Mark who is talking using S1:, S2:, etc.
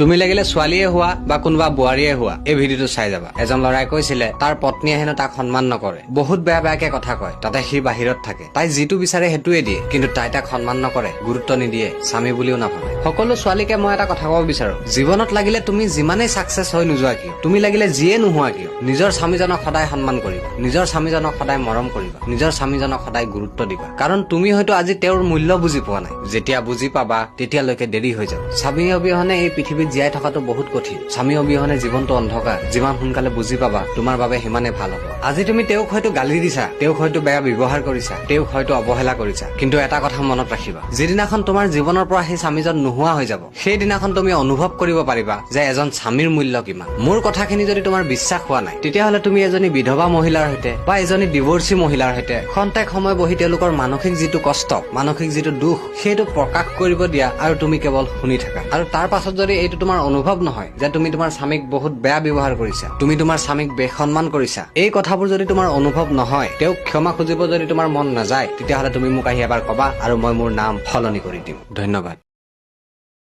S1: তুমি লাগিলে ছোৱালীয়ে হোৱা বা কোনোবা বোৱাৰীয়ে হোৱা এই ভিডিঅটো চাই যাবা। এজন লৰাই কৈছিলে তাৰ পত্নীয়ে হেনো তাক সন্মান নকৰে, বহুত বেয়া বেয়াকে কথা কয়, তাতে সি বাহিৰত থাকে, তাই যিটো বিচাৰে সেইটোৱে দিয়ে, কিন্তু তাই তাক সন্মান নকৰে, গুৰুত্ব নিদিয়ে, স্বামী বুলিও নাভাবে। সকলো ছোৱালীকে মই এটা কথা ক'ব বিচাৰো, জীৱনত লাগিলে তুমি যিমানেই ছাকচেছ হৈ নোযোৱা কিয়, তুমি লাগিলে যিয়ে নোহোৱা কিয়, নিজৰ স্বামীজনক সদায় সন্মান কৰিবা, নিজৰ স্বামীজনক সদায় মৰম কৰিবা, নিজৰ স্বামীজনক সদায় গুৰুত্ব দিবা। কাৰণ তুমি হয়তো আজি তেওঁৰ মূল্য বুজি পোৱা নাই, যেতিয়া বুজি পাবা তেতিয়ালৈকে দেৰি হৈ যাব। স্বামী অবিহনে এই পৃথিৱীত জীয়াই থকাটো বহুত কঠিন। স্বামী অবিহনে জীৱনটো অন্ধকাৰ। যিমান সোনকালে বুজি পাবা তোমাৰ বাবে সিমানে ভাল হ'ব। আজি তুমি তেওঁক হয়তো গালি দিছা, তেওঁক হয়তো বেয়া ব্যৱহাৰ কৰিছা, তেওঁক হয়তো অৱহেলা কৰিছা, কিন্তু এটা কথা মনত ৰাখিবা, যিদিনাখন তোমাৰ জীৱনৰ পৰা সেই স্বামীজন নোহোৱা হৈ যাব, সেইদিনাখন তুমি অনুভৱ কৰিব পাৰিবা যে এজন স্বামীৰ মূল্য কিমান। মোৰ কথাখিনি যদি তোমাৰ বিশ্বাস হোৱা নাই, তেতিয়াহ'লে তুমি এজনী বিধৱা মহিলাৰ সৈতে বা এজনী ডিভোৰ্চী মহিলাৰ সৈতে খন্তেক সময় বহি তেওঁলোকৰ মানসিক যিটো কষ্ট, মানসিক যিটো দুখ, সেইটো প্ৰকাশ কৰিব দিয়া আৰু তুমি কেৱল শুনি থাকা। আৰু তাৰ পাছত যদি এইটো তোমাৰ অনুভৱ নহয় যে তুমি তোমাৰ স্বামীক বহুত বেয়া ব্যৱহাৰ কৰিছা, তুমি তোমাৰ স্বামীক বেসন্মান কৰিছা, এই কথাবোৰ যদি তোমাৰ অনুভৱ নহয়, তেওঁক ক্ষমা খুজিব যদি তোমাৰ মন নাযায়, তেতিয়াহ'লে তুমি মোক আহি এবাৰ কবা আৰু মই মোৰ নাম সলনি কৰি দিম। ধন্যবাদ।